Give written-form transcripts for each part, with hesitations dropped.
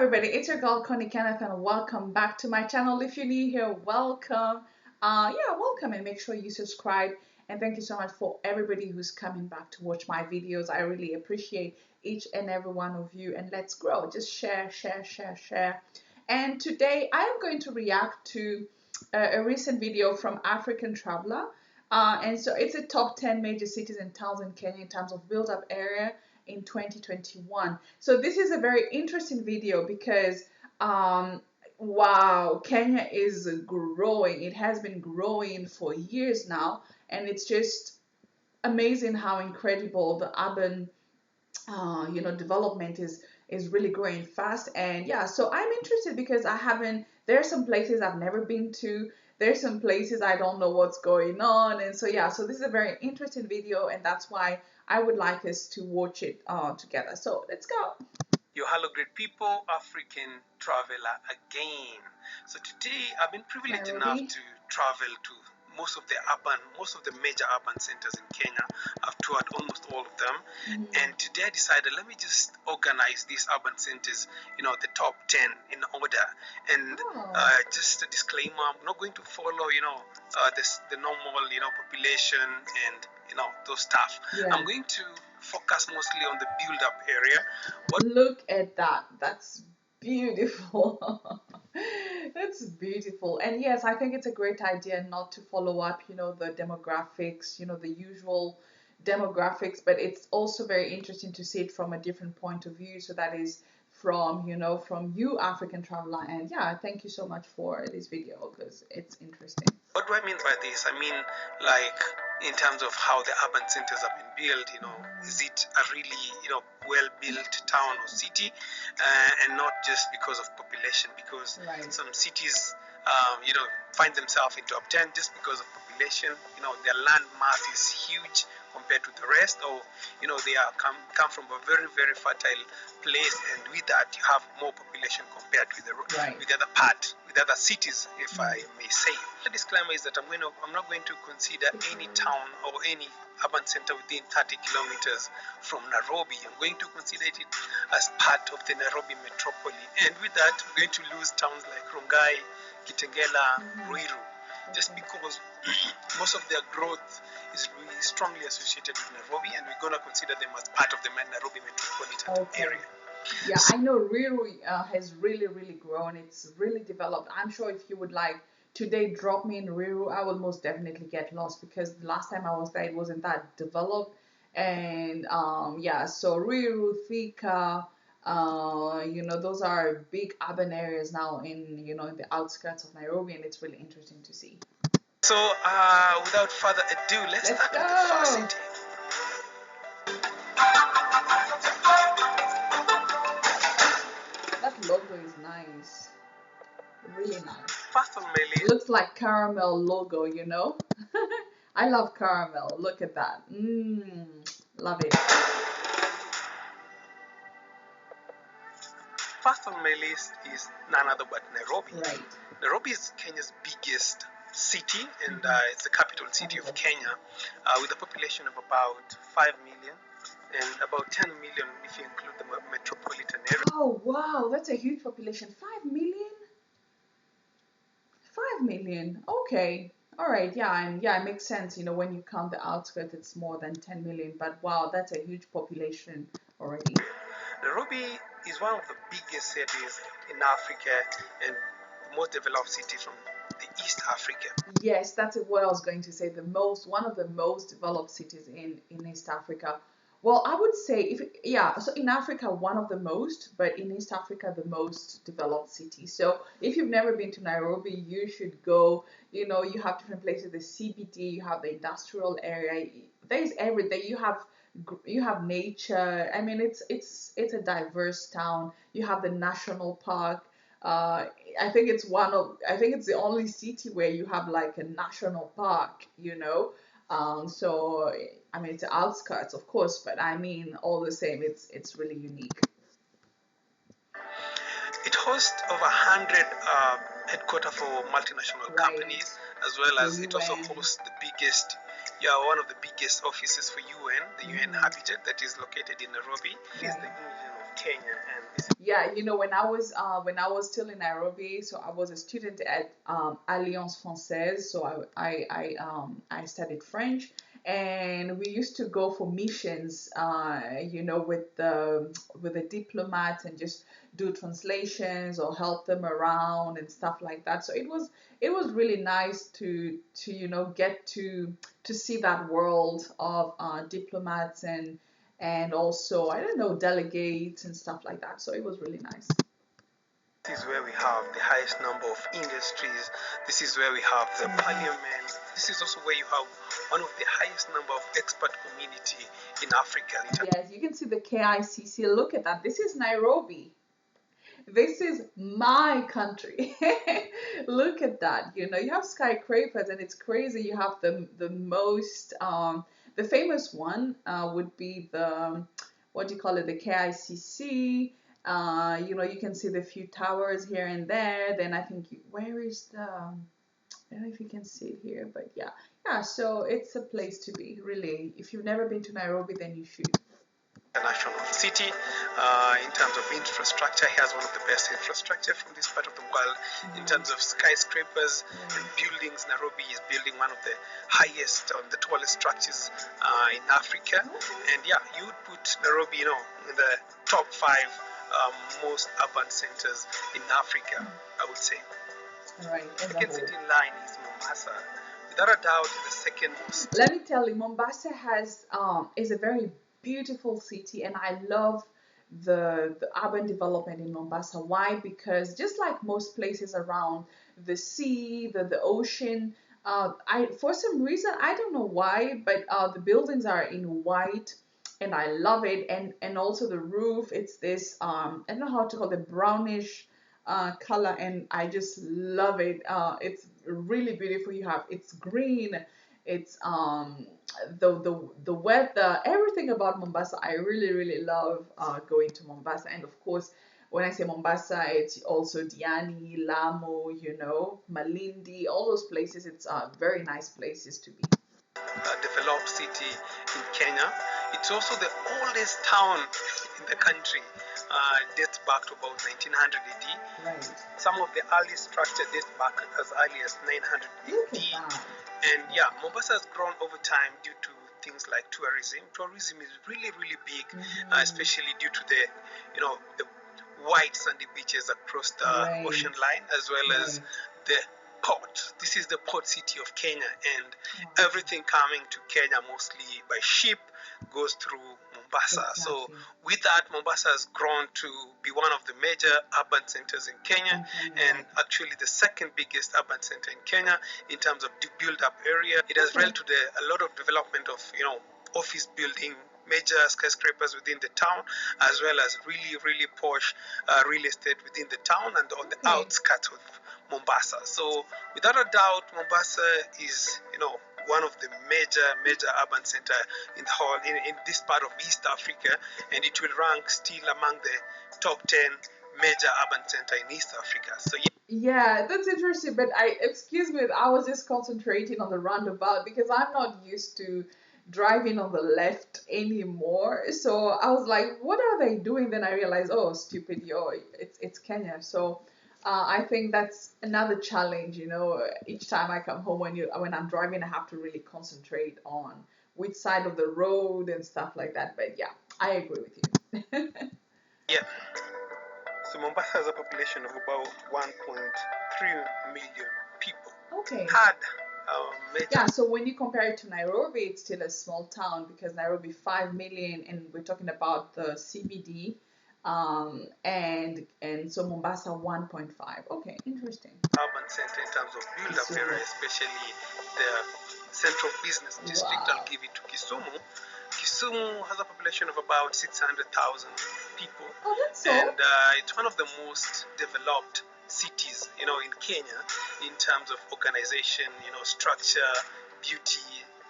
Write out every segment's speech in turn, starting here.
everybody, it's your girl Connie, Kenneth, and welcome back to my channel. If you're new here, welcome. Welcome, and make sure you subscribe. And thank you so much for everybody who's coming back to watch my videos. I really appreciate each and every one of you, and let's grow. Just share, share, share, share. And today I am going to react to a recent video from African Traveler. And so it's a top 10 major cities and towns in Kenya in terms of built-up area in 2021. So this is a very interesting video because wow, Kenya is growing. It has been growing for years now, and it's just amazing how incredible the urban development is really growing fast. And yeah, so I'm interested because there are some places I've never been to. There's some places I don't know what's going on. And so yeah, so this is a very interesting video, and that's why I would like us to watch it together. So let's go. Yo, hello great people, African traveler again. So today I've been privileged enough to travel to most of the major urban centers in Kenya. I've toured almost all of them. And today I decided, let me just organize these urban centers, the top 10 in order. And just a disclaimer, I'm not going to follow, the normal, population and, those stuff. Yeah. I'm going to focus mostly on the build-up area. Look at that. That's beautiful. That's beautiful. And yes, I think it's a great idea not to follow up, the demographics, the usual demographics, but it's also very interesting to see it from a different point of view. So that is from you, African Traveler. And yeah, thank you so much for this video because it's interesting. What do I mean by this? I mean, like, in terms of how the urban centers have been built, is it a really, well-built town or city, and not just because of population, because some cities, find themselves in top 10 just because of population. Their land mass is huge compared to the rest, or, they are come from a very, very fertile place, and with that, you have more population compared with the other cities, if I may say. The disclaimer is that I'm not going to consider any town or any urban center within 30 kilometers from Nairobi. I'm going to consider it as part of the Nairobi metropolis. And with that, we're going to lose towns like Rongai, Kitengela, Ruiru, just because most of their growth is really strongly associated with Nairobi, and we're going to consider them as part of the Nairobi metropolitan area. Yeah, I know Ruiru has really, really grown. It's really developed. I'm sure if you would today drop me in Ruiru, I will most definitely get lost because the last time I was there, it wasn't that developed. And yeah, so Ruiru, Thika, those are big urban areas now in the outskirts of Nairobi, and it's really interesting to see. So without further ado, let's start with the first city. That logo is nice. Really nice. First on my list. Looks like caramel logo, I love caramel. Look at that. Love it. First on my list is none other but Nairobi. Right. Nairobi is Kenya's biggest city, and it's the capital city of Kenya, with a population of about 5 million and about 10 million if you include the metropolitan area. Oh wow, that's a huge population. 5 million? 5 million. Okay. All right. Yeah, and yeah, it makes sense. When you count the outskirts, it's more than 10 million. But wow, that's a huge population already. Nairobi is one of the biggest cities in Africa and the most developed city from the East Africa. Yes, that's what I was going to say. One of the most developed cities in East Africa. Well, I would say so in Africa, one of the most, but in East Africa, the most developed city. So if you've never been to Nairobi, you should go. You have different places, the CBD, you have the industrial area. There's everything. You have nature. I mean, it's a diverse town. You have the national park. I think it's the only city where you have like a national park, so I mean, it's the outskirts, of course, but I mean, all the same, it's really unique. It hosts over 100 headquarters for multinational companies, as well as it also hosts one of the biggest offices for UN, the UN Habitat, that is located in Nairobi. It is the engine of Kenya, and Yeah, you know, when I was still in Nairobi, so I was a student at Alliance Française, so I studied French, and we used to go for missions, you know, with the diplomats and just do translations or help them around and stuff like that. So it was really nice to you know get to see that world of diplomats and also I don't know delegates and stuff like that. So it was really nice. this is where we have the highest number of industries. This is where we have the parliament. This is also where you have one of the highest number of expert community in Africa. Yes, you can see the KICC. Look at that. This is Nairobi. This is my country. Look at that. You know, you have skyscrapers and it's crazy. You have the most the famous one would be the what do you call it? The KICC. You know, you can see the few towers here and there. Then I think where is the I don't know if you can see it here, but yeah. Yeah, so it's a place to be, really. If you've never been to Nairobi, then you should. International city in terms of infrastructure. He has one of the best infrastructure from this part of the world in terms of skyscrapers and buildings. Nairobi is building one of the highest the tallest structures in Africa. And yeah, you would put Nairobi, you know, in the top 5 most urban centers in Africa, I would say. Right. Second city in line is Mombasa. Without a doubt, the second most. Let me tell you, Mombasa has is a very beautiful city, and I love the urban development in Mombasa. Why? Because just like most places around the sea, the ocean, I for some reason I don't know why, but the buildings are in white, and I love it. And also the roof, it's this I don't know how to call it, brownish color, and I just love it. It's really beautiful. You have it's green, it's the weather, everything about Mombasa. I really love going to Mombasa, and of course. When I say Mombasa, it's also Diani, Lamu, you know, Malindi, all those places. It's very nice places to be. Developed city in Kenya. It's also the oldest town in the country. Dates back to about 1900 AD. Right. Some of the earliest structure dates back as early as 900 AD. And yeah, Mombasa has grown over time due to things like tourism. Tourism is really big, especially due to the, you know, the white sandy beaches across the ocean line, as well as the port. This is the port city of Kenya, and everything coming to Kenya mostly by ship goes through Mombasa. So with that, Mombasa has grown to be one of the major urban centers in Kenya, and actually the second biggest urban center in Kenya in terms of the build-up area. It has led to a lot of development of, you know, office building, major skyscrapers within the town, as well as really posh real estate within the town and on the outskirts of Mombasa. So without a doubt, Mombasa is, you know, one of the major urban center in the whole in this part of East Africa, and it will rank still among the top 10 major urban center in East Africa. So yeah, that's interesting. But excuse me, I was just concentrating on the roundabout because I'm not used to driving on the left anymore. So I was like, what are they doing? Then I realized, oh, stupid, it's Kenya. So I think that's another challenge. You know, each time I come home when I'm driving, I have to really concentrate on which side of the road and stuff like that. But yeah, I agree with you. Yeah. So Mombasa has a population of about 1.3 million people. Okay. Yeah, so when you compare it to Nairobi, it's still a small town because Nairobi 5 million, and we're talking about the CBD, and so Mombasa 1.5. Okay, interesting. Urban center in terms of build-up area, especially the central business district. I'll give it to Kisumu. Kisumu has a population of about 600,000 people. Oh, that's so. And it's one of the most developed cities, you know, in Kenya in terms of organization, you know, structure, beauty.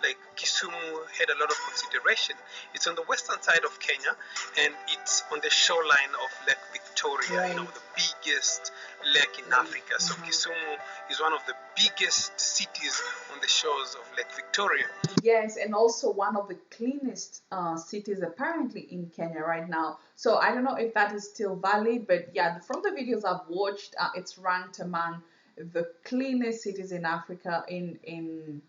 Like Kisumu had a lot of consideration. It's on the western side of Kenya, and it's on the shoreline of Lake Victoria, you know, the biggest lake in Africa. So Kisumu is one of the biggest cities on the shores of Lake Victoria. Yes, and also one of the cleanest cities apparently in Kenya right now. So I don't know if that is still valid, but yeah, from the videos I've watched, it's ranked among the cleanest cities in Africa in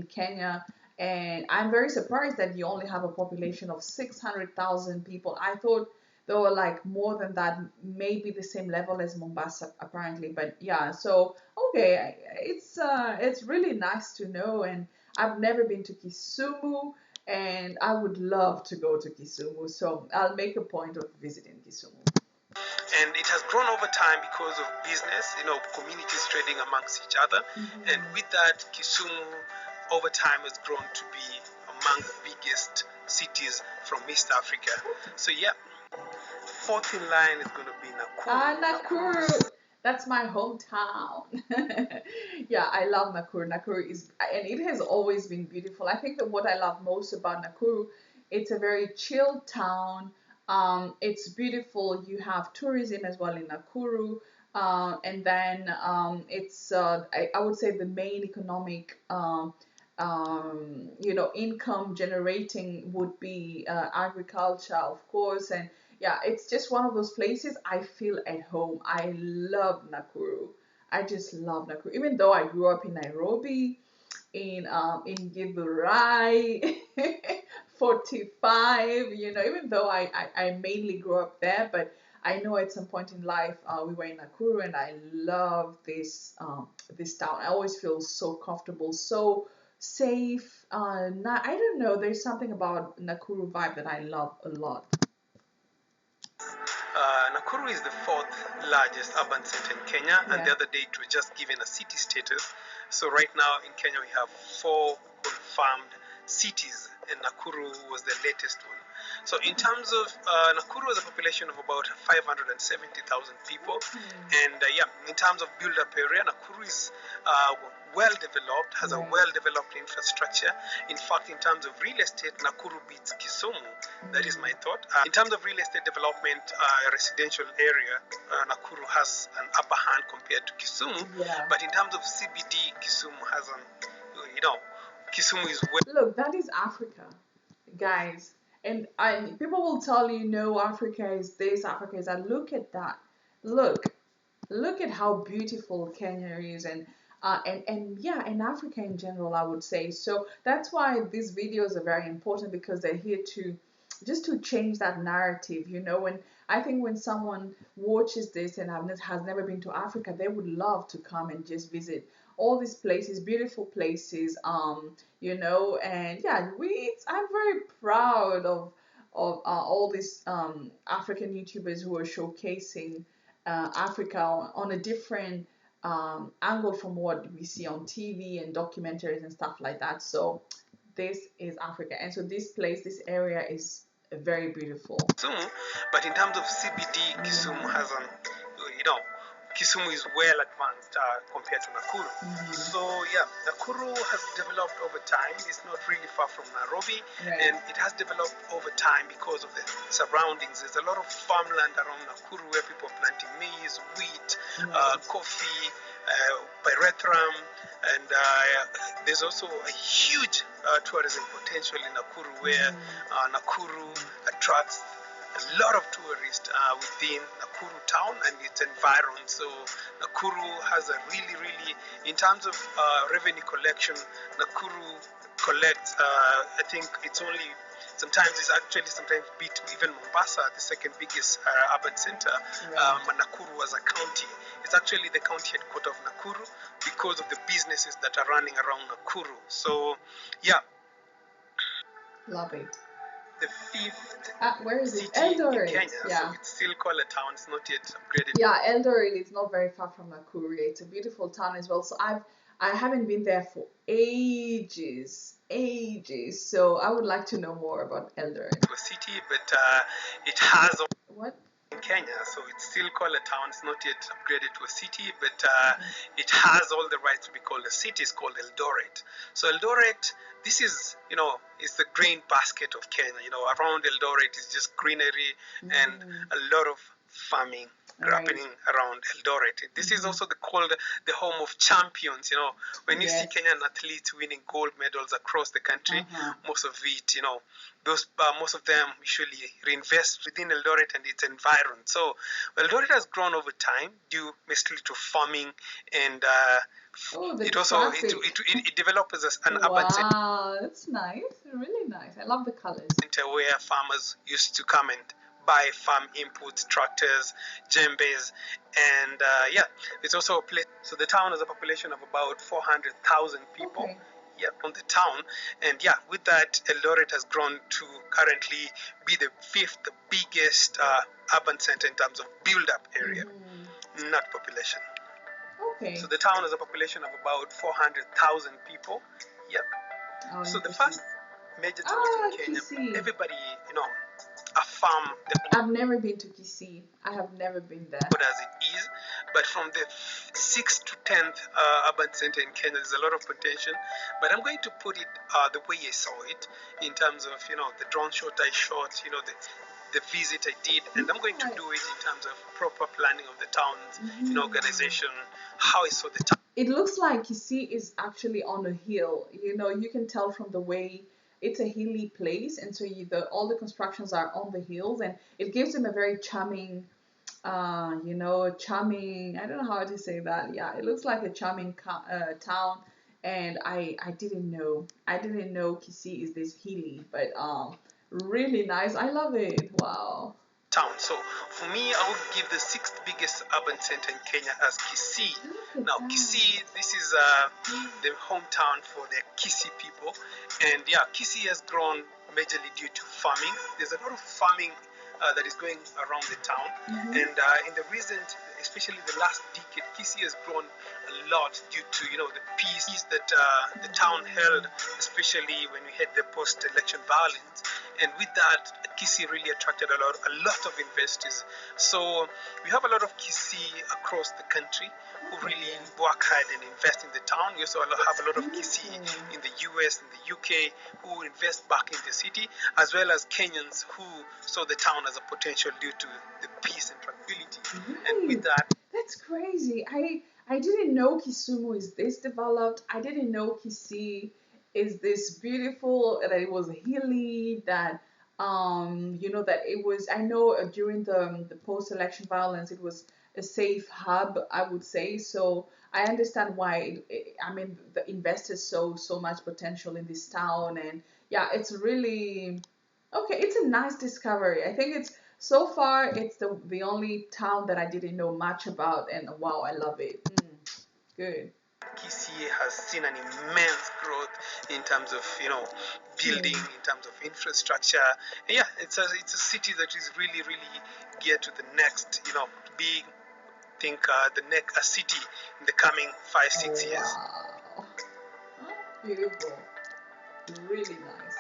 Kenya. And I'm very surprised that you only have a population of 600,000 people. I thought there were like more than that, maybe the same level as Mombasa apparently. But yeah, so okay, it's really nice to know. And I've never been to Kisumu, and I would love to go to Kisumu. So I'll make a point of visiting Kisumu. And it has grown over time because of business, communities trading amongst each other. And with that, Kisumu over time has grown to be among the biggest cities from East Africa. So yeah, fourth in line is going to be Nakuru. Nakuru. That's my hometown. Yeah, I love Nakuru. Nakuru is, and it has always been beautiful. I think that what I love most about Nakuru, it's a very chilled town. It's beautiful. You have tourism as well in Nakuru. And then it's, I would say, the main economic income generating would be agriculture, of course. And yeah, it's just one of those places I feel at home. I love Nakuru. I just love Nakuru. Even though I grew up in Nairobi, in Githurai, 45, even though I mainly grew up there, but I know at some point in life we were in Nakuru, and I love this town. I always feel so comfortable, so safe. I don't know. There's something about Nakuru vibe that I love a lot. Nakuru is the fourth largest urban center in Kenya, and the other day it was just given a city status. So right now in Kenya we have 4 confirmed cities, and Nakuru was the latest one. So in terms of Nakuru has a population of about 570,000 people, and in terms of build-up area, Nakuru is well developed, has a well developed infrastructure. In fact, in terms of real estate, Nakuru beats Kisumu. That is my thought. In terms of real estate development, residential area, Nakuru has an upper hand compared to Kisumu. But in terms of CBD, Kisumu has Kisumu is well. Look, that is Africa, guys. And people will tell you, no, Africa is this, Africa is that. Look at that. Look at how beautiful Kenya is, and Africa in general, I would say. So that's why these videos are very important, because they're here to just to change that narrative. When I think when someone watches this and has never been to Africa, they would love to come and just visit all these places, beautiful places, and yeah, I'm very proud of all these African YouTubers who are showcasing Africa on a different angle from what we see on TV and documentaries and stuff like that. So this is Africa, and so this area is very beautiful. But in terms of CBD, Kisumu has Kisumu is well advanced compared to Nakuru. So yeah, Nakuru has developed over time. It's not really far from Nairobi, and it has developed over time because of the surroundings. There's a lot of farmland around Nakuru where people are planting maize, wheat, coffee, pyrethrum, and there's also a huge tourism potential in Nakuru, where Nakuru attracts a lot of tourists within Nakuru town and its environs. So Nakuru has a really, in terms of revenue collection, Nakuru collects, I think it's only, sometimes beat even Mombasa, the second biggest urban center. Nakuru as a county. It's actually the county headquarters of Nakuru because of the businesses that are running around Nakuru. So yeah. Love it. The fifth where is it? city Eldoret. in Kenya, so it's still called a town. It's not yet upgraded. Yeah, Eldoret is not very far from Nakuru. It's a beautiful town as well. So I haven't been there for ages. So I would like to know more about Eldoret. A city, but it has what? In Kenya, so it's still called a town. It's not yet upgraded to a city, but it has all the rights to be called a city. It's called Eldoret. So Eldoret, this is, it's the grain basket of Kenya. Around Eldoret is just greenery and a lot of farming happening around Eldoret. This is also called the home of champions. When you see Kenyan athletes winning gold medals across the country, most of it, most of them usually reinvest within Eldoret and its environment. So Eldoret has grown over time due mostly to farming, and it develops as an urban center. Wow, that's nice, really nice. I love the colors. Where farmers used to come and buy farm inputs, tractors, djembes, and it's also a place. So the town has a population of about 400,000 people. Okay. Yeah, on the town, and with that, Eldoret has grown to currently be the 5th biggest urban center in terms of build-up area, not population. Okay. So the town has a population of about 400,000 people. Yeah. Oh, so the first major town in Kenya, Kisii. everybody, a farm. I've never been to Kisii. I have never been there. Good as it is, but from the 6th to 10th urban center in Kenya, there's a lot of potential. But I'm going to put it the way I saw it, in terms of the drone shot I shot, the visit I did, and I'm going to do it in terms of proper planning of the town's organization, how I saw the town. It looks like Kisii is actually on a hill. You can tell from the way it's a hilly place, and so all the constructions are on the hills, and it gives them a very charming, charming. I don't know how to say that. Yeah, it looks like a charming town, and I didn't know Kisii is this hilly, but really nice. I love it. Wow. Town. So for me, I would give the 6th biggest urban center in Kenya as Kisii. Now, Kisii, this is the hometown for the Kisii people, and Kisii has grown majorly due to farming. There's a lot of farming that is going around the town, and in the recent, especially the last decade, Kisii has grown a lot due to the peace that the town held, especially when we had the post-election violence. And with that, Kisii really attracted a lot of investors. So we have a lot of Kisii across the country who really work hard and invest in the town. We also have a lot of Kisii in the US and the UK who invest back in the city, as well as Kenyans who saw the town as a potential due to the peace and tranquility. And with that, that's crazy. I didn't know Kisumu is this developed. I didn't know Kisii is this beautiful, that it was hilly, that that it was. I know during the post-election violence, it was a safe hub, I would say. So I understand why. The investors saw so much potential in this town, and it's really okay. It's a nice discovery. I think it's so far it's the only town that I didn't know much about, and wow, I love it. Good. Kisii has seen an immense growth in terms of building, in terms of infrastructure. And it's a city that is really geared to the next big a city in the coming 5-6 years. Wow. Beautiful. Really nice.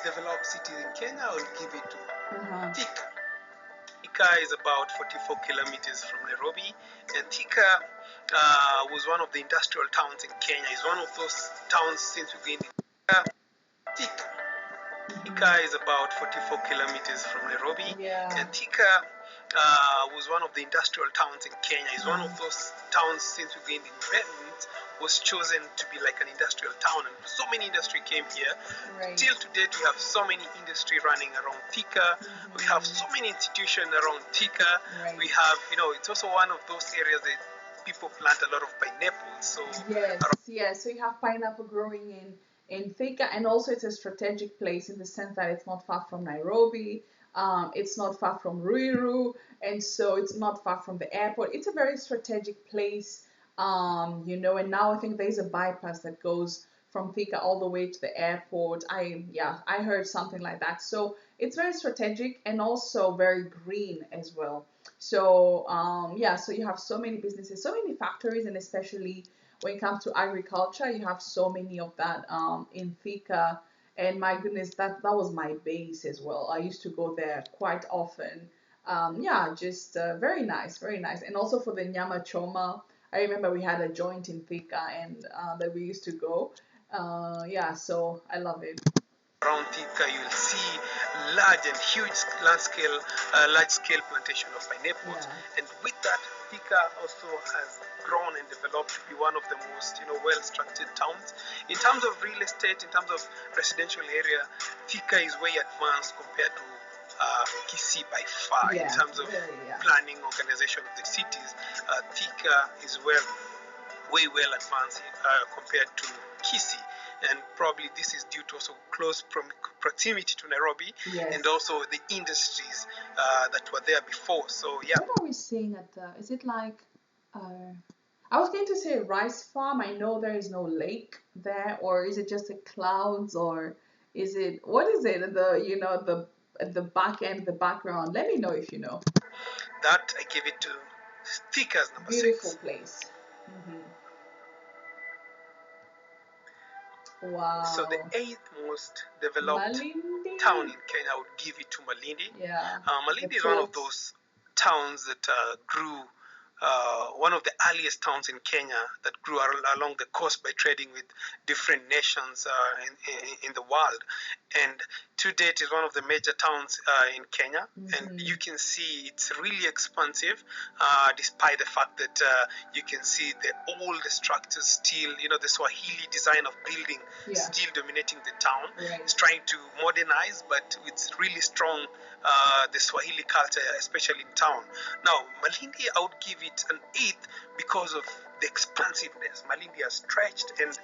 Developed city in Kenya, I will give it to Thika. Thika is about 44 kilometers from Nairobi, and Thika was one of the industrial towns in Kenya. It's one of those towns since we gained Thika is about 44 kilometers from Nairobi, and Thika was one of the industrial towns in Kenya. It's one of those towns since we gained independence was chosen to be like an industrial town, and so many industry came here. Till to date, we have so many industry running around Thika. We have so many institutions around Thika. We have, it's also one of those areas that people plant a lot of pineapples. So yes. So you have pineapple growing in Thika, and also it's a strategic place in the sense that it's not far from Nairobi. It's not far from Ruiru, and so it's not far from the airport. It's a very strategic place. And now I think there's a bypass that goes from Thika all the way to the airport. I heard something like that. So it's very strategic and also very green as well. So so you have so many businesses, so many factories, and especially when it comes to agriculture, you have so many of that in Thika. And my goodness, that was my base as well. I used to go there quite often. Very nice, very nice. And also for the nyama choma. I remember we had a joint in Thika and that we used to go. So I love it. Around Thika, you'll see large and huge large scale plantation of pineapples. Yeah. And with that, Thika also has grown and developed to be one of the most well-structured towns. In terms of real estate, in terms of residential area, Thika is way advanced compared to Kisii by far. In Yeah. terms of Really, yeah. planning organization of the cities, Thika is way well advanced compared to Kisii. And probably this is due to also close proximity to Nairobi, Yes. and also the industries that were there before. So yeah. What are we seeing at the? Is it like? I was going to say rice farm. I know there is no lake there, or is it just the clouds, or is it what is it? The back end, the background. Let me know if you know. That I give it to Thika as number Beautiful 6. place. Mm-hmm. Wow. So the 8th most developed Malindi. town in Kenya, I would give it to Malindi. Yeah. Malindi is one of those towns that grew, one of the earliest towns in Kenya that grew along the coast by trading with different nations in the world. And to date is one of the major towns in Kenya. Mm-hmm. And you can see it's really expansive, despite the fact that you can see the old structures still, the Swahili design of building still dominating the town. Right. It's trying to modernize, but it's really strong, the Swahili culture, especially in town. Now, Malindi, I would give it an 8th because of the expansiveness. Malindi has stretched, and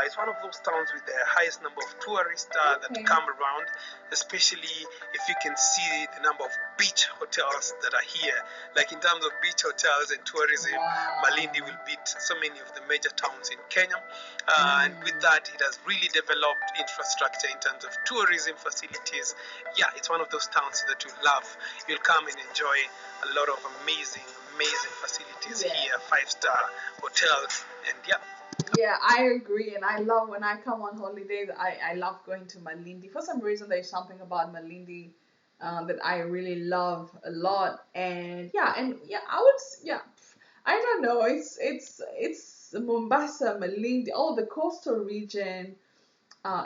it's one of those towns with the highest number of tourists that come around, especially if you can see the number of beach hotels that are here. Like in terms of beach hotels and tourism, Malindi will beat so many of the major towns in Kenya. And with that, it has really developed infrastructure in terms of tourism facilities. Yeah, it's one of those towns that you love. You'll come and enjoy a lot of amazing facilities here, 5-star hotels, and yeah, I agree, and I love when I come on holidays. I love going to Malindi. For some reason, there's something about Malindi that I really love a lot, and I don't know. It's Mombasa, Malindi, the coastal region.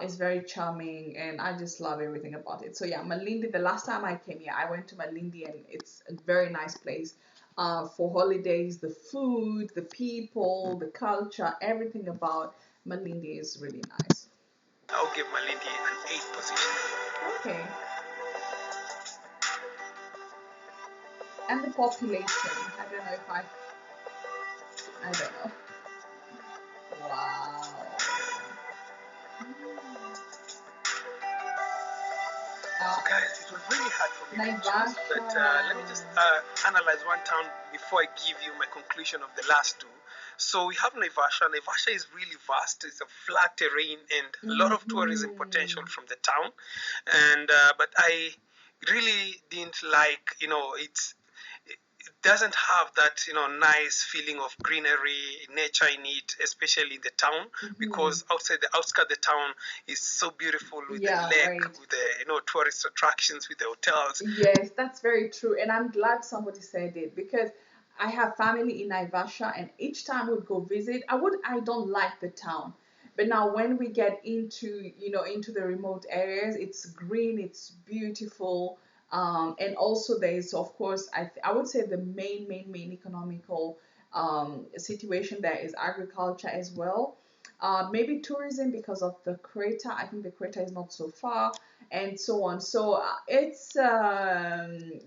Is very charming, and I just love everything about it. So yeah, Malindi. The last time I came here, I went to Malindi, and it's a very nice place for holidays. The food, the people, the culture, everything about Malindi is really nice. I'll give Malindi an 8th position. Okay. And the population. I don't know if I don't know. Wow. Guys, it was really hard for me Naivasha. to choose, but let me just analyze one town before I give you my conclusion of the last two. So we have Naivasha. Naivasha is really vast. It's a flat terrain and a lot of tourism potential from the town. And but I really didn't like, it doesn't have that nice feeling of greenery, nature in it, especially in the town, because outside the outskirts of the town is so beautiful with the lake, with the tourist attractions, with the hotels. Yes, that's very true, and I'm glad somebody said it because I have family in Naivasha, and each time we'd go visit, I don't like the town, but now when we get into the remote areas, it's green, it's beautiful. And also there is, of course, I would say the main economical situation there is agriculture as well. Maybe tourism because of the crater. I think the crater is not so far, and so on. So and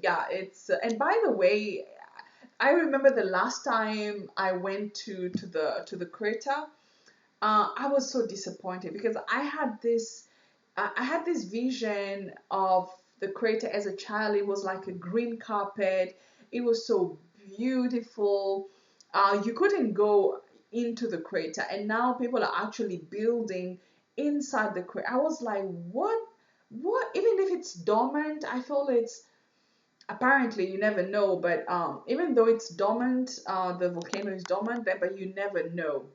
by the way, I remember the last time I went to the crater. I was so disappointed because I had this vision of the crater as a child. It was like a green carpet. It was so beautiful. You couldn't go into the crater, and now people are actually building inside the crater. I was like, what? What? Even if it's dormant, I feel it's apparently you never know. But even though it's dormant, the volcano is dormant, but you never know.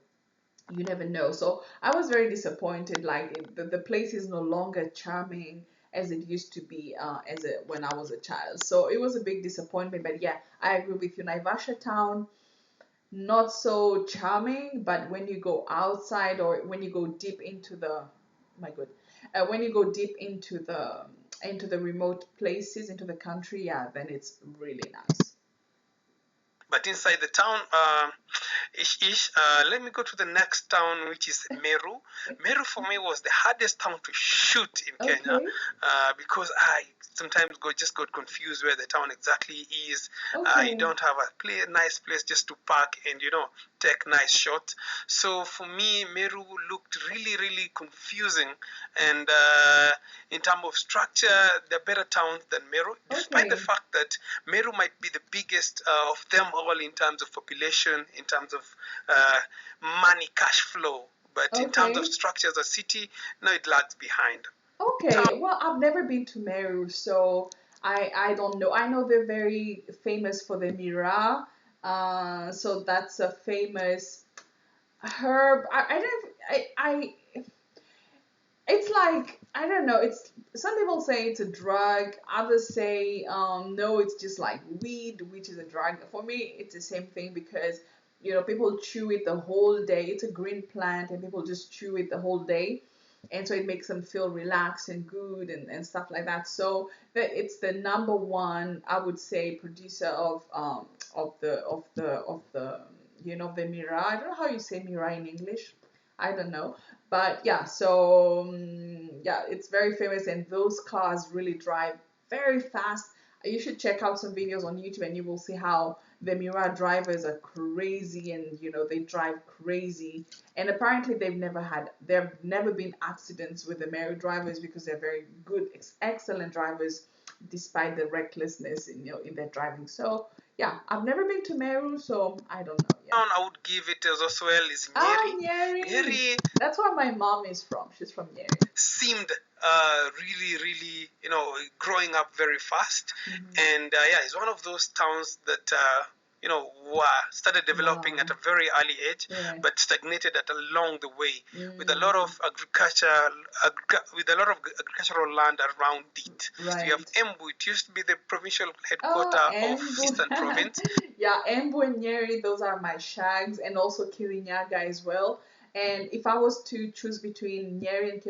You never know. So I was very disappointed. Like the place is no longer charming as it used to be when I was a child. So it was a big disappointment. But yeah, I agree with you. Naivasha town, not so charming. But when you go outside or when you go deep into the, my God, when you go deep into into the remote places, into the country, yeah, then it's really nice. But inside the town, let me go to the next town, which is Meru. Meru for me was the hardest town to shoot in Kenya, because I sometimes got confused where the town exactly is. You don't have a nice place just to park and take nice shots. So for me, Meru looked really, really confusing. And in terms of structure, there are better towns than Meru, despite the fact that Meru might be the biggest of them all in terms of population, in terms of money, cash flow. But in terms of structure as a city, no, it lags behind. Okay, well, I've never been to Meru, so I don't know. I know they're very famous for the mira, so that's a famous herb. I don't. I it's like, I don't know. It's, some people say it's a drug. Others say no, it's just like weed, which is a drug. For me, it's the same thing because people chew it the whole day. It's a green plant, and people just chew it the whole day, and so it makes them feel relaxed and good and stuff like that. So it's the number one, I would say, producer of the the mira. I don't know how you say mira in English. I don't know. But yeah, so yeah, it's very famous, and those cars really drive very fast. You should check out some videos on YouTube, and you will see how the Mira drivers are crazy, and they drive crazy. And apparently, there have never been accidents with the Mira drivers because they're very good, excellent drivers, despite the recklessness in their driving. So yeah, I've never been to Meru, so I don't know. Yeah. I would give it as well is Nyeri. Nyeri. That's where my mom is from. She's from Nyeri. Seemed really, really, growing up very fast. And yeah, it's one of those towns that started developing at a very early age, but stagnated along the way, with a lot of agricultural land around it. So you have Embu. It used to be the provincial headquarter of Eastern Province. Yeah, Embu and Nyeri, those are my shags, and also Kirinyaga as well. And if I was to choose between Nyeri and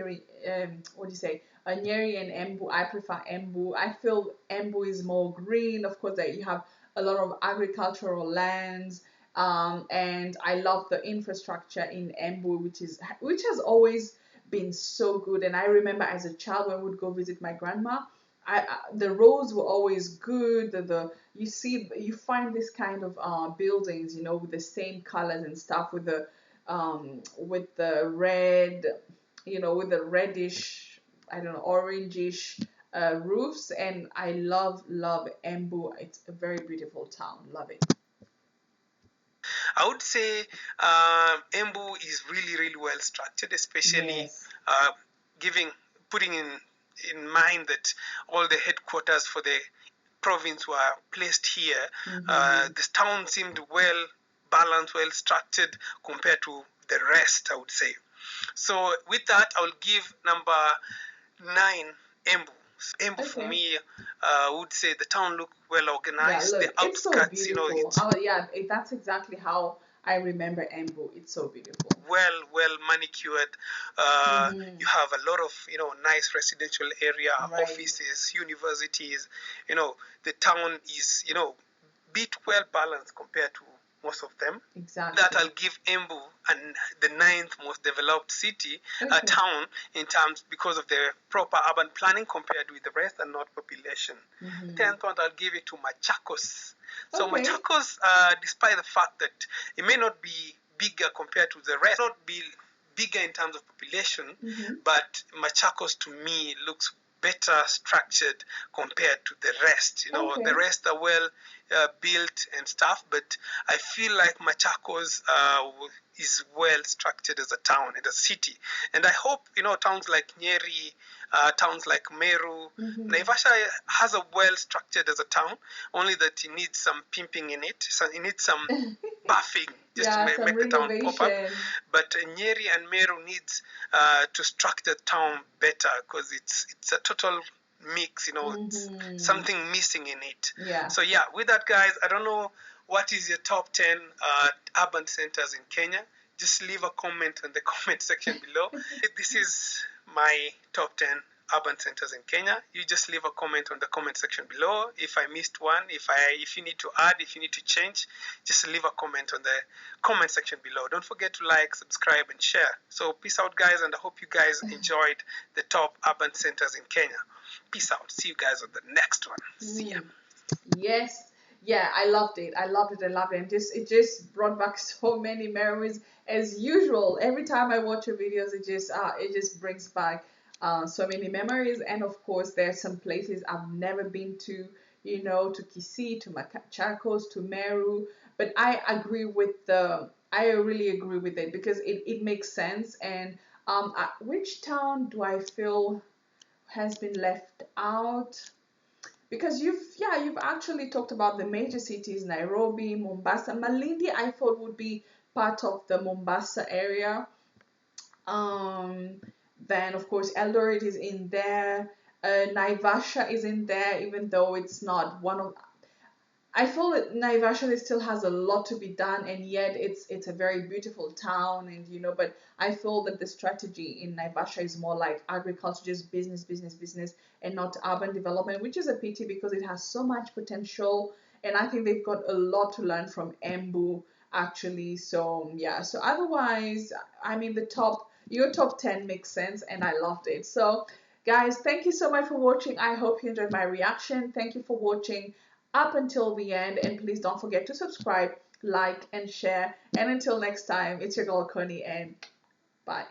Nyeri and Embu, I prefer Embu. I feel Embu is more green. Of course, that you have a lot of agricultural lands, and I love the infrastructure in Embu, which has always been so good. And I remember as a child when we would go visit my grandma, the roads were always good. You find this kind of buildings, with the same colors and stuff, with the red, with the reddish, I don't know, orangish roofs, and I love Embu. It's a very beautiful town. Love it. I would say Embu is really, really well structured, especially putting in mind that all the headquarters for the province were placed here. This town seemed well balanced, well structured compared to the rest, I would say. So with that, I will give number 9, Embu. Embu for me, would say the town looked well organized. Yeah, look, the outskirts, it's so beautiful. That's exactly how I remember Embu. It's so beautiful. Well manicured. You have a lot of nice residential area, offices, universities. The town is bit well balanced compared to most of them. Exactly. That I'll give Embu the 9th most developed city, town in terms because of the proper urban planning compared with the rest and not population. 10th one, I'll give it to Machakos. So Machakos, despite the fact that it may not be bigger compared to the rest, not be bigger in terms of population, but Machakos to me looks better structured compared to the rest. The rest are well built and stuff, but I feel like Machakos is well structured as a town and a city. And I hope towns like Nyeri, towns like Meru, Naivasha has a well structured as a town, only that it needs some pimping in it. So it needs some buffing just to make the town pop up. But Nyeri and Meru needs to structure the town better because it's a total mix, it's something missing in it. So yeah, with that, guys, I don't know what is your top 10 urban centers in Kenya. Just leave a comment in the comment section below. This is my top 10 urban centers in Kenya. You just leave a comment on the comment section below. If I missed one, if you need to add, if you need to change, just leave a comment on the comment section below. Don't forget to like, subscribe, and share. So peace out, guys, and I hope you guys enjoyed the top urban centers in Kenya. Peace out. See you guys on the next one. See ya. Yes. Yeah, I loved it. I loved it. I loved it. And it just brought back so many memories as usual. Every time I watch your videos, it just brings back so many memories. And of course, there's some places I've never been to, to Kisii, to Machakos, to Meru. But I really agree with it because it makes sense. And which town do I feel has been left out? Because you've actually talked about the major cities, Nairobi, Mombasa. Malindi I thought would be part of the Mombasa area. um then of course Eldoret is in there. Naivasha is in there, even though it's not one of, I feel that Naivasha still has a lot to be done, and yet it's a very beautiful town, and but I feel that the strategy in Naivasha is more like agriculture, just business, business, business, and not urban development, which is a pity because it has so much potential, and I think they've got a lot to learn from Embu actually. So yeah, so otherwise, I mean your top 10 makes sense, and I loved it. So guys, thank you so much for watching. I hope you enjoyed my reaction. Thank you for watching up until the end, and please don't forget to subscribe, like, and share. And until next time, it's your girl Connie, and bye.